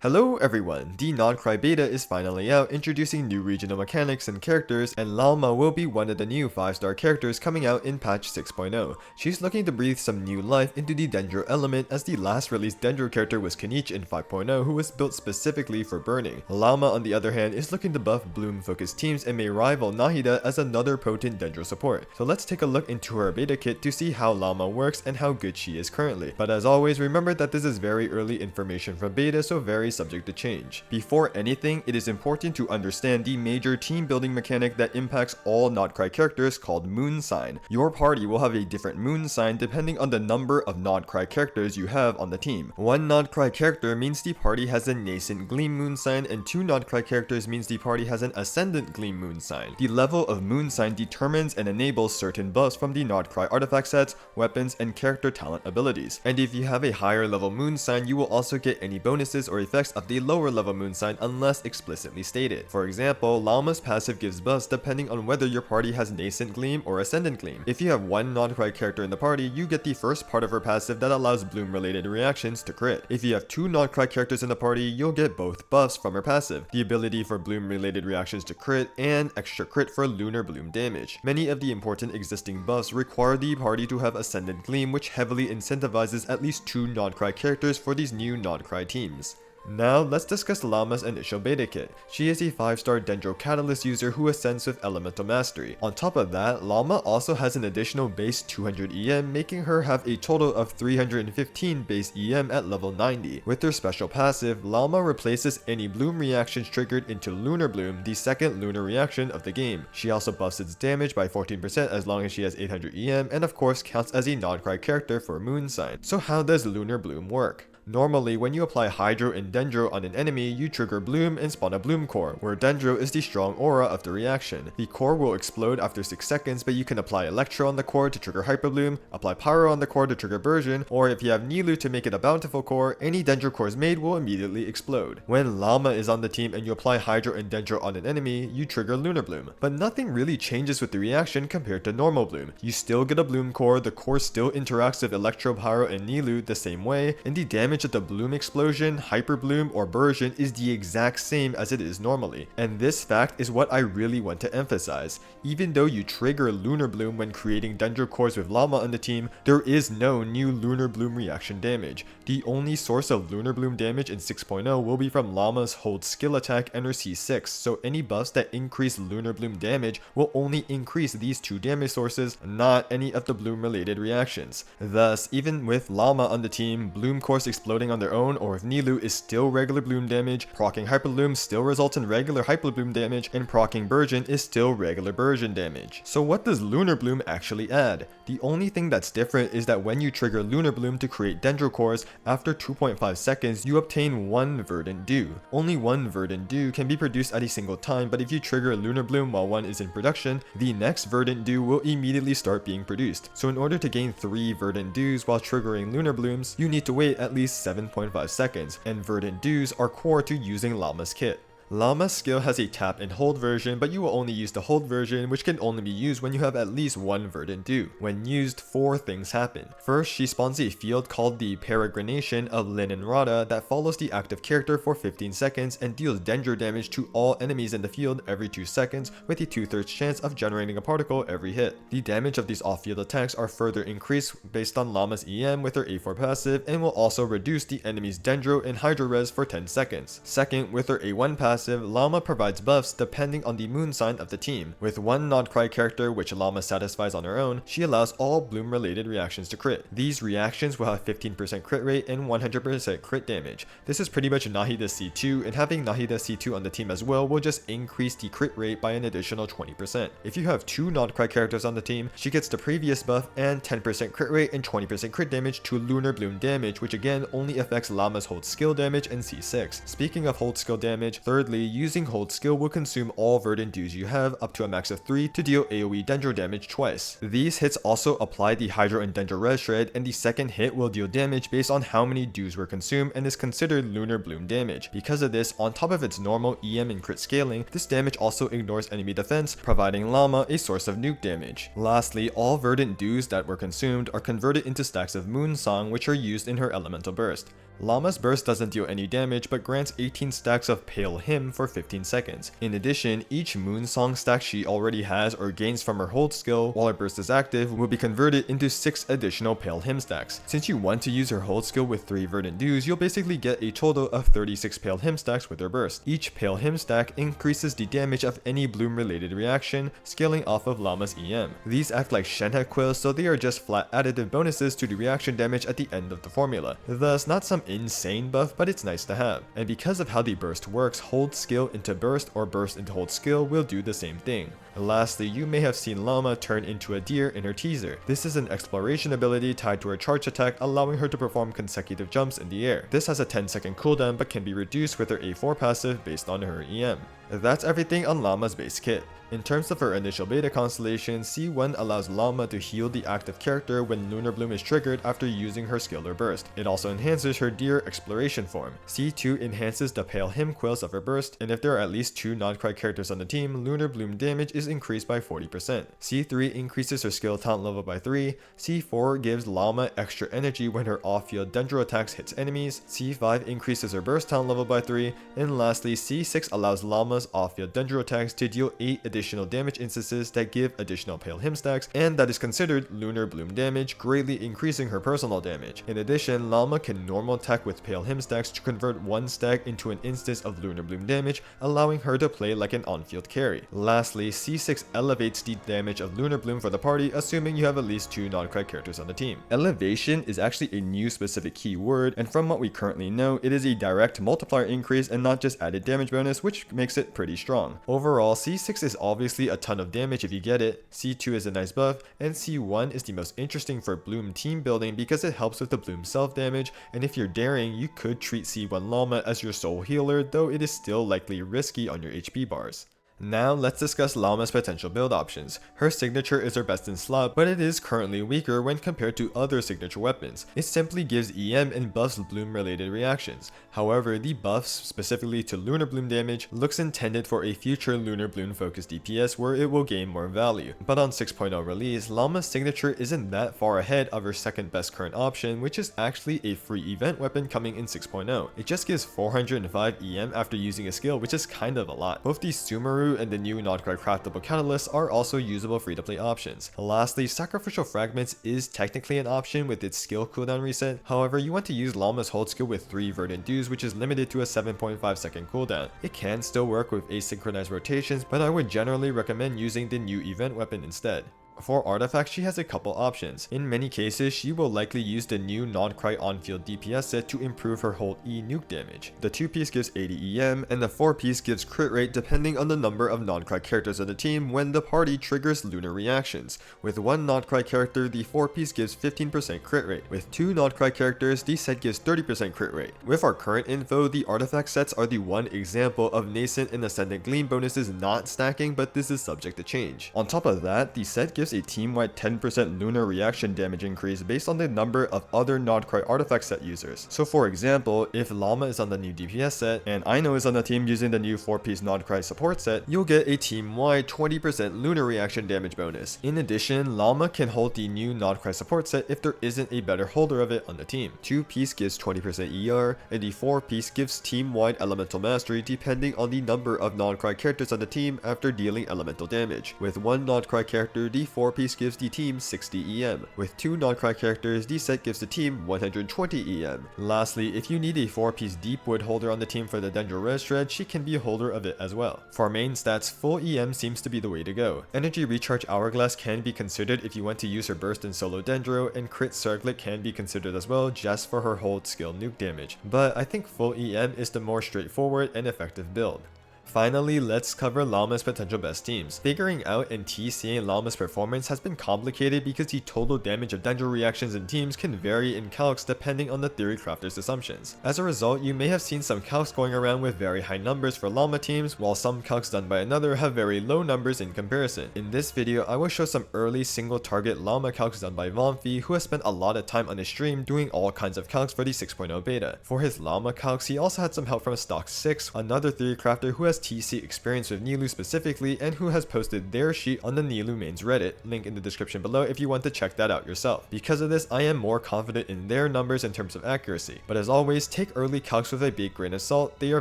Hello everyone, the Nod-Krai beta is finally out, introducing new regional mechanics and characters, and Lauma will be one of the new 5-star characters coming out in patch 6.0. She's looking to breathe some new life into the Dendro element, as the last released Dendro character was Kenichi in 5.0, who was built specifically for burning. Lauma, on the other hand, is looking to buff Bloom focused teams and may rival Nahida as another potent Dendro support. So let's take a look into her beta kit to see how Lauma works and how good she is currently. But as always, remember that this is very early information from beta, so very subject to change. Before anything, it is important to understand the major team building mechanic that impacts all Nod-Krai characters called Moonsign. Your party will have a different Moonsign depending on the number of Nod-Krai characters you have on the team. One Nod-Krai character means the party has a nascent Gleam Moonsign, and two Nod-Krai characters means the party has an ascendant Gleam Moonsign. The level of Moonsign determines and enables certain buffs from the Nod-Krai artifact sets, weapons, and character talent abilities. And if you have a higher level Moonsign, you will also get any bonuses or effects of the lower level Moonsign unless explicitly stated. For example, Lauma's passive gives buffs depending on whether your party has Nascent Gleam or Ascendant Gleam. If you have one Nod-Krai character in the party, you get the first part of her passive that allows Bloom related reactions to crit. If you have two Nod-Krai characters in the party, you'll get both buffs from her passive, the ability for Bloom related reactions to crit and extra crit for Lunar-Bloom damage. Many of the important existing buffs require the party to have Ascendant Gleam, which heavily incentivizes at least two Nod-Krai characters for these new Nod-Krai teams. Now, let's discuss Lauma's initial beta kit. She is a 5-star Dendro Catalyst user who ascends with Elemental Mastery. On top of that, Lauma also has an additional base 200 EM, making her have a total of 315 base EM at level 90. With her special passive, Lauma replaces any Bloom reactions triggered into Lunar-Bloom, the second lunar reaction of the game. She also buffs its damage by 14% as long as she has 800 EM, and of course counts as a Nod-Krai character for Moonsign. So how does Lunar-Bloom work? Normally, when you apply Hydro and Dendro on an enemy, you trigger Bloom and spawn a Bloom core, where Dendro is the strong aura of the reaction. The core will explode after 6 seconds, but you can apply Electro on the core to trigger Hyper Bloom, apply Pyro on the core to trigger Bursion, or if you have Nilou to make it a bountiful core, any Dendro cores made will immediately explode. When Lauma is on the team and you apply Hydro and Dendro on an enemy, you trigger Lunar-Bloom. But nothing really changes with the reaction compared to normal Bloom. You still get a Bloom core, the core still interacts with Electro, Pyro, and Nilou the same way, and the damage that the Bloom explosion, Hyper Bloom, or Bursion is the exact same as it is normally. And this fact is what I really want to emphasize. Even though you trigger Lunar-Bloom when creating Dendro cores with Lauma on the team, there is no new Lunar-Bloom reaction damage. The only source of Lunar-Bloom damage in 6.0 will be from Lauma's hold skill attack and her C6, so any buffs that increase Lunar-Bloom damage will only increase these two damage sources, not any of the Bloom related reactions. Thus, even with Lauma on the team, Bloom cores exploding on their own or with Nilou is still regular Bloom damage, proccing Hyper Bloom still results in regular Hyper Bloom damage, and proccing Bursion is still regular Bursion damage. So what does Lunar-Bloom actually add? The only thing that's different is that when you trigger Lunar-Bloom to create Dendro cores, after 2.5 seconds you obtain one Verdant Dew. Only one Verdant Dew can be produced at a single time, but if you trigger Lunar-Bloom while one is in production, the next Verdant Dew will immediately start being produced. So in order to gain 3 Verdant Dews while triggering Lunar-Blooms, you need to wait at least 7.5 seconds, and Verdant Dews are core to using Lauma's kit. Lauma's skill has a tap and hold version, but you will only use the hold version, which can only be used when you have at least one Verdant Dew. When used, 4 things happen. First, she spawns a field called the Peregrination of Lin and Rada that follows the active character for 15 seconds and deals Dendro damage to all enemies in the field every 2 seconds with a 2/3 chance of generating a particle every hit. The damage of these off-field attacks are further increased based on Lauma's EM with her A4 passive, and will also reduce the enemy's Dendro and Hydro res for 10 seconds. Second, with her A1 passive, Lauma provides buffs depending on the Moonsign of the team. With one Nod-Krai character which Lauma satisfies on her own, she allows all Bloom related reactions to crit. These reactions will have 15% crit rate and 100% crit damage. This is pretty much Nahida C2, and having Nahida C2 on the team as well will just increase the crit rate by an additional 20%. If you have two Nod-Krai characters on the team, she gets the previous buff and 10% crit rate and 20% crit damage to Lunar-Bloom damage, which again only affects Lauma's hold skill damage and C6. Speaking of hold skill damage, thirdly, using hold skill will consume all Verdant Dews you have up to a max of 3 to deal AoE Dendro damage twice. These hits also apply the Hydro and Dendro res shred, and the second hit will deal damage based on how many Dews were consumed and is considered Lunar-Bloom damage. Because of this, on top of its normal EM and crit scaling, this damage also ignores enemy defense, providing Lauma a source of nuke damage. Lastly, all Verdant Dews that were consumed are converted into stacks of Moonsong, which are used in her elemental burst. Lauma's burst doesn't deal any damage but grants 18 stacks of Pale Hymn for 15 seconds. In addition, each Moon Song stack she already has or gains from her hold skill while her burst is active will be converted into 6 additional Pale Hymn stacks. Since you want to use her hold skill with 3 Verdant Dews, you'll basically get a total of 36 Pale Hymn stacks with her burst. Each Pale Hymn stack increases the damage of any bloom related reaction, scaling off of Lauma's EM. These act like Shenhe quills, so they are just flat additive bonuses to the reaction damage at the end of the formula. Thus, not some insane buff, but it's nice to have. And because of how the burst works, hold skill into burst or burst into hold skill will do the same thing. Lastly, you may have seen Lauma turn into a deer in her teaser. This is an exploration ability tied to her charge attack, allowing her to perform consecutive jumps in the air. This has a 10-second cooldown but can be reduced with her A4 passive based on her EM. That's everything on Lauma's base kit. In terms of her initial beta constellation, C1 allows Lauma to heal the active character when Lunar-Bloom is triggered after using her skill or burst. It also enhances her deer exploration form. C2 enhances the Pale Hymn quills of her burst, and if there are at least 2 Nod-Krai characters on the team, Lunar-Bloom damage is increased by 40%. C3 increases her skill talent level by 3, C4 gives Lauma extra energy when her off-field Dendro attacks hits enemies, C5 increases her burst talent level by 3, and lastly C6 allows Lauma's off-field Dendro attacks to deal 8 additional damage instances that give additional Pale Hymn stacks, and that is considered Lunar-Bloom damage, greatly increasing her personal damage. In addition, Lauma can normal attack with Pale Hymn stacks to convert one stack into an instance of Lunar-Bloom damage, allowing her to play like an on-field carry. Lastly, C6 elevates the damage of Lunar-Bloom for the party, assuming you have at least 2 Nod-Krai characters on the team. Elevation is actually a new specific keyword, and from what we currently know, it is a direct multiplier increase and not just added damage bonus, which makes it pretty strong. Overall, C6 is obviously a ton of damage if you get it, C2 is a nice buff, and C1 is the most interesting for Bloom team building because it helps with the Bloom self damage, and if you're daring, you could treat C1 Lauma as your sole healer, though it is still likely risky on your HP bars. Now let's discuss Lauma's potential build options. Her signature is her best in slot, but it is currently weaker when compared to other signature weapons. It simply gives EM and buffs bloom related reactions. However, the buffs, specifically to Lunar-Bloom damage, looks intended for a future Lunar-Bloom focused DPS where it will gain more value. But on 6.0 release, Lauma's signature isn't that far ahead of her second best current option, which is actually a free event weapon coming in 6.0. It just gives 405 EM after using a skill, which is kind of a lot. Both the Sumeru and the new Nod-Krai craftable catalysts are also usable free-to-play options. Lastly, Sacrificial Fragments is technically an option with its skill cooldown reset. However, you want to use Lauma's hold skill with 3 Verdant Dews, which is limited to a 7.5 second cooldown. It can still work with asynchronized rotations, but I would generally recommend using the new event weapon instead. For artifacts, she has a couple options. In many cases, she will likely use the new Nod-Krai on-field DPS set to improve her hold E nuke damage. The 2-piece gives 80 EM, and the 4-piece gives crit rate depending on the number of Nod-Krai characters of the team when the party triggers lunar reactions. With 1 Nod-Krai character, the 4-piece gives 15% crit rate. With 2 Nod-Krai characters, the set gives 30% crit rate. With our current info, the artifact sets are the one example of nascent and ascendant gleam bonuses not stacking, but this is subject to change. On top of that, the set gives a team-wide 10% lunar reaction damage increase based on the number of other Nod-Krai artifact set users. So for example, if Lauma is on the new DPS set, and Aino is on the team using the new 4-piece Nod-Krai support set, you'll get a team-wide 20% lunar reaction damage bonus. In addition, Lauma can hold the new Nod-Krai support set if there isn't a better holder of it on the team. 2-piece gives 20% ER, and the 4-piece gives team-wide elemental mastery depending on the number of Nod-Krai characters on the team after dealing elemental damage. With 1 Nod-Krai character, the 4-piece gives the team 60 EM. With 2 Nod-Krai characters, the set gives the team 120 EM. Lastly, if you need a 4-piece Deepwood holder on the team for the Dendro Res Shred, she can be a holder of it as well. For main stats, full EM seems to be the way to go. Energy Recharge Hourglass can be considered if you want to use her burst in solo Dendro, and Crit Circlet can be considered as well just for her hold skill nuke damage. But I think full EM is the more straightforward and effective build. Finally, let's cover Lauma's potential best teams. Figuring out and TCing Lauma's performance has been complicated because the total damage of Dendro reactions in teams can vary in Calcs depending on the theory crafter's assumptions. As a result, you may have seen some Calcs going around with very high numbers for Lauma teams, while some Calcs done by another have very low numbers in comparison. In this video, I will show some early single target Lauma Calcs done by Vomfi, who has spent a lot of time on his stream doing all kinds of Calcs for the 6.0 beta. For his Lauma Calcs, he also had some help from Stock 6, another theory crafter who has has TC experience with Nilou specifically and who has posted their sheet on the Nilou mains Reddit, link in the description below if you want to check that out yourself. Because of this, I am more confident in their numbers in terms of accuracy, but as always, take early calcs with a big grain of salt, they are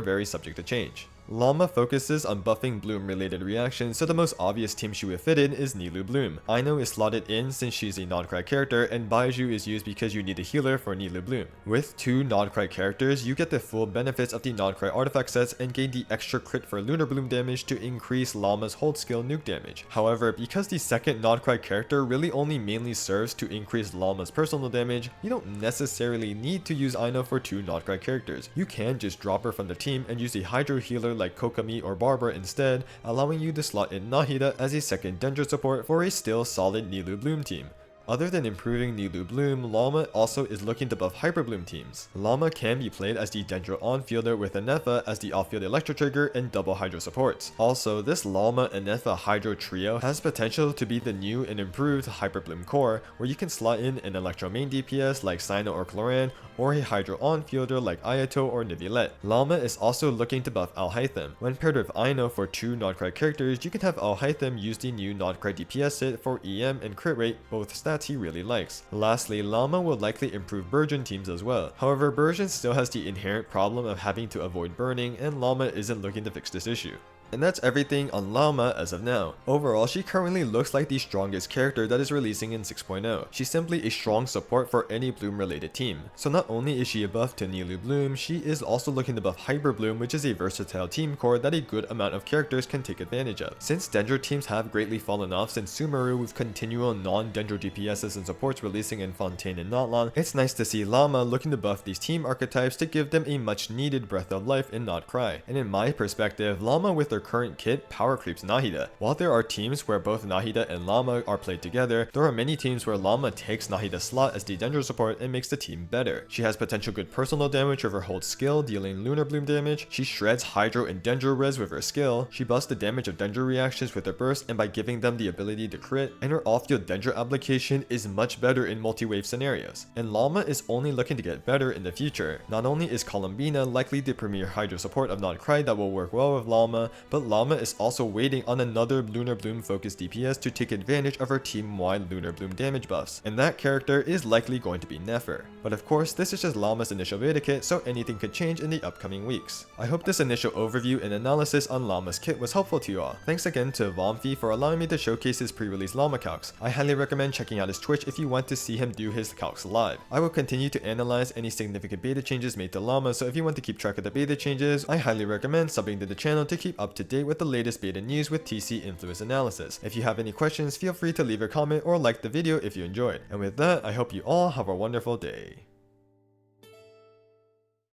very subject to change. Lauma focuses on buffing Bloom related reactions, so the most obvious team she would fit in is Lunar-Bloom. Aino is slotted in since she's a Nod-Krai character, and Baiju is used because you need a healer for Lunar-Bloom. With 2 Nod-Krai characters, you get the full benefits of the Nod-Krai artifact sets and gain the extra crit for Lunar-Bloom damage to increase Lauma's hold skill nuke damage. However, because the second Nod-Krai character really only mainly serves to increase Lauma's personal damage, you don't necessarily need to use Aino for 2 Nod-Krai characters. You can just drop her from the team and use a Hydro healer like Kokomi or Barbara instead, allowing you to slot in Nahida as a second Dendro support for a still solid Lunar-Bloom team. Other than improving Lunar-Bloom, Lauma also is looking to buff Hyper-Bloom teams. Lauma can be played as the Dendro on-fielder with Anefa as the off-field Electro trigger and double Hydro supports. Also, this Lauma Anefa Hydro trio has potential to be the new and improved Hyper-Bloom core, where you can slot in an Electro main DPS like Cyno or Cloran, or a Hydro on-fielder like Ayato or Nivilet. Lauma is also looking to buff Alhaitham. When paired with Aino for 2 Nod-Krai characters, you can have Alhaitham use the new Nod-Krai DPS hit for EM and crit rate, both stats he really likes. Lastly, Lauma will likely improve Burgeon teams as well. However, Burgeon still has the inherent problem of having to avoid burning, and Lauma isn't looking to fix this issue. And that's everything on Lauma as of now. Overall, she currently looks like the strongest character that is releasing in 6.0. She's simply a strong support for any Bloom related team. So not only is she a buff to Lunar-Bloom, she is also looking to buff Hyper-Bloom, which is a versatile team core that a good amount of characters can take advantage of. Since Dendro teams have greatly fallen off since Sumeru with continual non-Dendro DPSs and supports releasing in Fontaine and Notlan, it's nice to see Lauma looking to buff these team archetypes to give them a much needed breath of life in Nod-Krai. And in my perspective, Lauma with their current kit power creeps Nahida. While there are teams where both Nahida and Lauma are played together, there are many teams where Lauma takes Nahida's slot as the Dendro support and makes the team better. She has potential good personal damage with her hold skill, dealing Lunar-Bloom damage. She shreds Hydro and Dendro res with her skill. She buffs the damage of Dendro reactions with her burst and by giving them the ability to crit. And her off-field Dendro application is much better in multi-wave scenarios. And Lauma is only looking to get better in the future. Not only is Columbina likely the premier Hydro support of Nod-Krai that will work well with Lauma, but Lauma is also waiting on another Lunar-Bloom focused DPS to take advantage of her team-wide Lunar-Bloom damage buffs, and that character is likely going to be Nefer. But of course, this is just Lauma's initial beta kit, so anything could change in the upcoming weeks. I hope this initial overview and analysis on Lauma's kit was helpful to you all. Thanks again to Vomfi for allowing me to showcase his pre-release Lauma calcs. I highly recommend checking out his Twitch if you want to see him do his calcs live. I will continue to analyze any significant beta changes made to Lauma, so if you want to keep track of the beta changes, I highly recommend subbing to the channel to keep up to date with the latest beta news with TC influence analysis. If you have any questions, feel free to leave a comment or like the video if you enjoyed. And with that, I hope you all have a wonderful day.